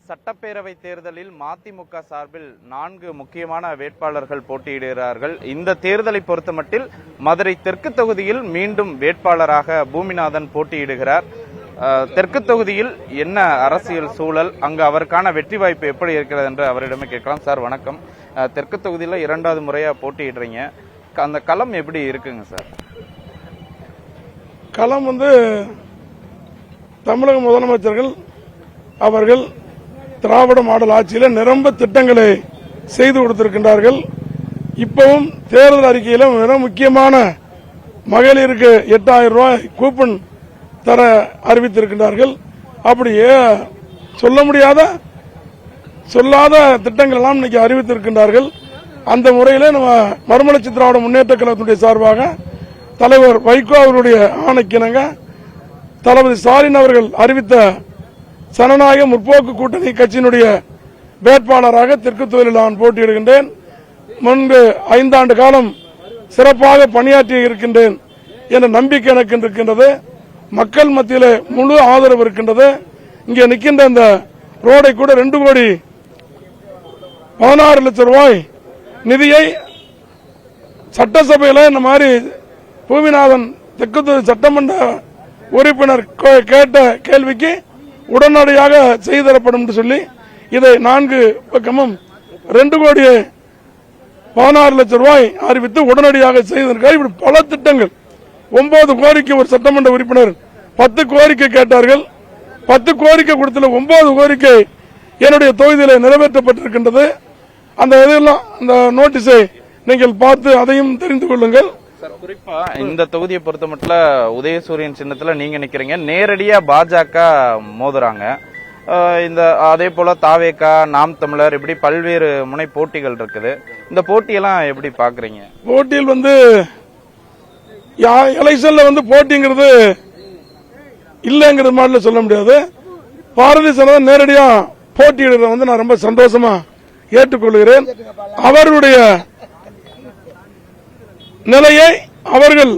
சட்டப்பேரவை தேர்தலில் மதிமுக சார்பில் 4 முக்கியமான வேட்பாளர்கள் போட்டியிடுகிறார்கள். இந்த தேர்தலை பொறுத்தமட்டில் மதுரை தெற்கு தொகுதியில் மீண்டும் வேட்பாளராக பூமிநாதன் போட்டியிடுகிறார். தெற்கு தொகுதியில் என்ன அரசியல் சூழல், அங்கு அவருக்கான வெற்றி வாய்ப்பு எப்படி இருக்கிறது என்று அவரிடமே கேட்கலாம். சார் வணக்கம். தெற்கு தொகுதியில் 2வது முறையா போட்டியிடுறீங்க, அந்த களம் எப்படி இருக்குங்க சார்? களம் தமிழக முதலமைச்சர்கள் அவர்கள் திராவிட மாடல் ஆட்சியில் நிரம்ப திட்டங்களை செய்து கொடுத்திருக்கின்றார்கள். இப்பவும் தேர்தல் அறிக்கையில் மிக முக்கியமான மகளிருக்கு 8000 ரூபாய் கூப்பன் தர அறிவித்திருக்கின்றார்கள். அப்படியே சொல்லாத திட்டங்கள் எல்லாம் இன்னைக்கு அறிவித்திருக்கின்றார்கள். அந்த முறையில் நம்ம மறுமலர்ச்சி திராவிட முன்னேற்ற கழகத்துடைய சார்பாக தலைவர் வைகோ அவருடைய ஆணைக்கிணங்க தளபதி ஸ்டாலின் அவர்கள் அறிவித்த ஜனநாயக முற்போக்கு கூட்டணி கட்சியினுடைய வேட்பாளராக தெற்கு தொகுதியில் நான் போட்டியிடுகின்றேன். முன்பு 5 ஆண்டு காலம் சிறப்பாக பணியாற்றி இருக்கின்றேன் என்ற நம்பிக்கை எனக்கு இருக்கின்றது. மக்கள் மத்தியில் முழு ஆதரவு இருக்கின்றது. இங்கே நிற்கின்ற இந்த ரோடை கூட 2 கோடி 16 லட்சம் ரூபாய் நிதியை சட்டசபையில் இந்த மாதிரி பூமிநாதன் தெற்கு தொகுதி சட்டமன்ற உறுப்பினர் கேட்ட கேள்விக்கு உடனடியாக செய்து தரப்படும் என்று சொல்லி இதை 4 பக்கமும் 2 கோடி 16 லட்சம் ரூபாய் அறிவித்து உடனடியாக செய்திருக்கார். இப்படி பல திட்டங்கள் 9 கோரிக்கை ஒரு சட்டமன்ற உறுப்பினர் 10 கோரிக்கை கேட்டார்கள். 10 கோரிக்கை கொடுத்தல 9 கோரிக்கை என்னுடைய தொகுதியில் நிறைவேற்றப்பட்டிருக்கின்றது. அந்த இதெல்லாம் அந்த நோட்டீஸை நீங்கள் பார்த்து அதையும் தெரிந்து கொள்ளுங்கள். குறிப்பா இந்த தொகுதியை பொறுத்த மட்டும் உதயசூரியன் சின்னத்துல நீங்க நிக்கிறீங்க, நேரடியா பாஜக மோதுறாங்க. இந்த அதே போல தாவேகா, நாம் தமிழர், இப்படி பல்வேறு முனை போட்டிகள் இருக்குது. இந்த போட்டியெல்லாம் எப்படி பாக்குறீங்க? போட்டியில் எலெக்ஷன்ல போட்டிங்கிறது இல்லங்கிறது மாதிரி சொல்ல முடியாது. பாரதிய ஜனதா நேரடியா போட்டியிடுறத நான் ரொம்ப சந்தோஷமா ஏற்றுக்கொள்கிறேன். அவர்களுடைய நிலையை அவர்கள்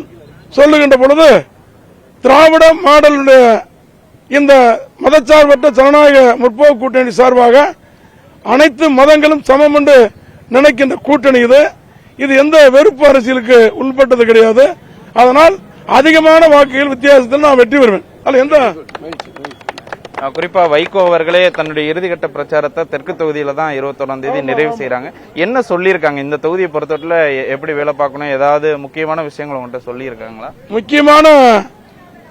சொல்லுகின்ற பொழுது திராவிட மாடலுடைய இந்த மதச்சார்பற்ற ஜனநாயக முற்போக்கு கூட்டணி சார்பாக அனைத்து மதங்களும் சமம் என்று நினைக்கின்ற கூட்டணி இது எந்த வெறுப்பு அரசியலுக்கு உட்பட்டது கிடையாது. அதனால் அதிகமான வாக்குகள் வித்தியாசத்தில் நான் வெற்றி பெறுவேன். அதில் எந்த குறிப்பா வைகோ அவர்களே தன்னுடைய இறுதிக்கட்ட பிரச்சாரத்தை தெற்கு தொகுதியில தான் 21ஆம் தேதி நிறைவு செய்யறாங்க. என்ன சொல்லியிருக்காங்க? இந்த தொகுதியை பொறுத்தவரையில எப்படி வேலை பார்க்கணும், ஏதாவது முக்கியமான விஷயங்கள் உங்கள்கிட்ட சொல்லி இருக்காங்களா? முக்கியமான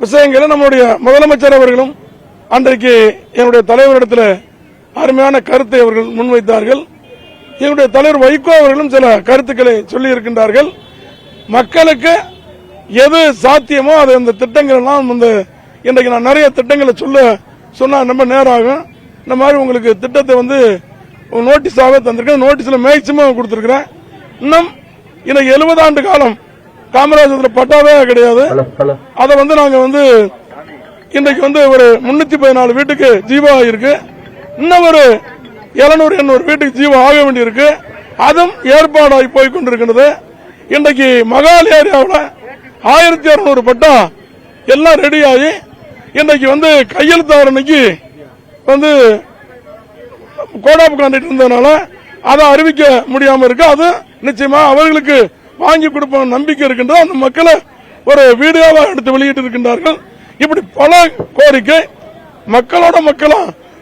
விஷயங்களை நம்முடைய முதலமைச்சர் அவர்களும் அன்றைக்கு என்னுடைய தலைவரிடத்தில் அருமையான கருத்தை அவர்கள் முன்வைத்தார்கள். என்னுடைய தலைவர் வைகோ அவர்களும் சில கருத்துக்களை சொல்லி இருக்கின்றார்கள். மக்களுக்கு எது சாத்தியமோ அது அந்த திட்டங்கள் எல்லாம் இன்றைக்கு நான் நிறைய திட்டங்களை சொன்னா ரொம்ப நேரம் ஆகும். இந்த மாதிரி உங்களுக்கு திட்டத்தை நோட்டீஸாக தந்திருக்கேன். நோட்டீஸ்ல மேக்சிமம் கொடுத்திருக்கிறேன். இன்னும் இன்னைக்கு 70 ஆண்டு காலம் காமராஜர் பட்டாவே கிடையாது. அதை நாங்க இன்றைக்கு ஒரு 314 வீட்டுக்கு ஜீவோ இருக்கு. இன்னும் ஒரு 700 வீட்டுக்கு ஜீவோ ஆக வேண்டியிருக்கு. அதுவும் ஏற்பாடாகி போய் கொண்டிருக்கிறது. இன்றைக்கு மகால் ஏரியாவில் 1200 பட்டா எல்லாம் ரெடி ஆகி இன்றைக்கு கையெழுத்தாரணைக்கு கோடாப்பு காண்டிட்டு இருந்ததுனால அதை அறிவிக்க முடியாம இருக்கு. அது நிச்சயமா அவர்களுக்கு வாங்கி கொடுப்ப நம்பிக்கை இருக்கின்றது. அந்த மக்களை ஒரு வீடியோவா எடுத்து வெளியிட்டு இருக்கின்றார்கள். இப்படி பல கோரிக்கை மக்களா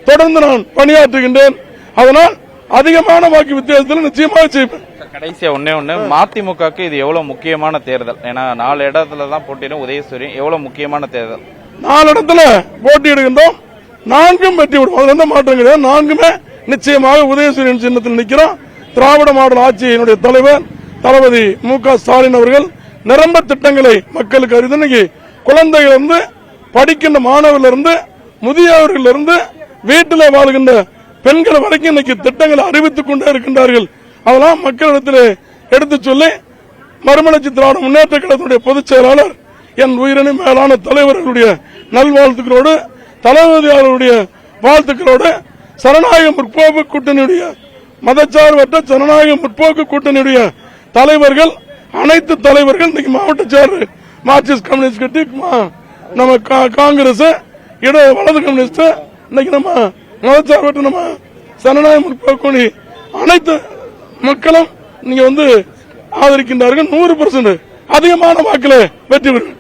தொடர்ந்து நான் பணியாற்றுகின்றேன். அதனால் அதிகமான வாக்கு வித்தியாசத்தில் நிச்சயமாக செய்வேன். கடைசியா ஒண்ணு மதிமுகவுக்கு இது எவ்வளவு முக்கியமான தேர்தல்? ஏன்னா 4 இடத்துல தான் போட்டியிடும் உதயசூரியன். எவ்வளவு முக்கியமான தேர்தல்? 4 இடத்துல போட்டியிடுகின்றோம். 4ம் வெற்றி விடுவோம். அதுல எந்த மாற்றம் கிடையாது. 4மே நிச்சயமாக உதயசூரியன் சின்னத்தில் நிற்கிறோம். திராவிட மாடல் ஆட்சியினுடைய தலைவர் தளபதி மு.க. ஸ்டாலின் அவர்கள் நிரம்ப திட்டங்களை மக்களுக்கு அறிந்து இன்னைக்கு குழந்தைகள் படிக்கின்ற மாணவர்ல முதியவர்கள் வீட்டில் வாழ்கின்ற பெண்கள் வரைக்கும் இன்னைக்கு திட்டங்களை அறிவித்துக் கொண்டே இருக்கின்றார்கள். அதெல்லாம் மக்களிடத்தில் எடுத்து சொல்லி மறுமலர்ச்சி திராவிட முன்னேற்ற கழகத்துடைய பொதுச் செயலாளர் என் உயிரினி மேலான தலைவர்களுடைய நல்வாழ்த்துக்களோடு தளபதியாளருடைய வாழ்த்துக்களோடு ஜனநாயக முற்போக்கு கூட்டணியுடைய மதச்சார்பற்ற ஜனநாயக முற்போக்கு கூட்டணியுடைய தலைவர்கள் அனைத்து தலைவர்கள் இன்னைக்கு மாவட்ட செயலர் மார்க்சிஸ்ட் கம்யூனிஸ்ட் கட்சி, நம்ம காங்கிரஸ், வலது கம்யூனிஸ்ட், இன்னைக்கு நம்ம மதச்சார்பற்ற நம்ம ஜனநாயக முற்போக்கு அனைத்து மக்களும் நீங்க ஆதரிக்கின்றார்கள். 100% அதிகமான வாக்குல வெற்றி பெறும்.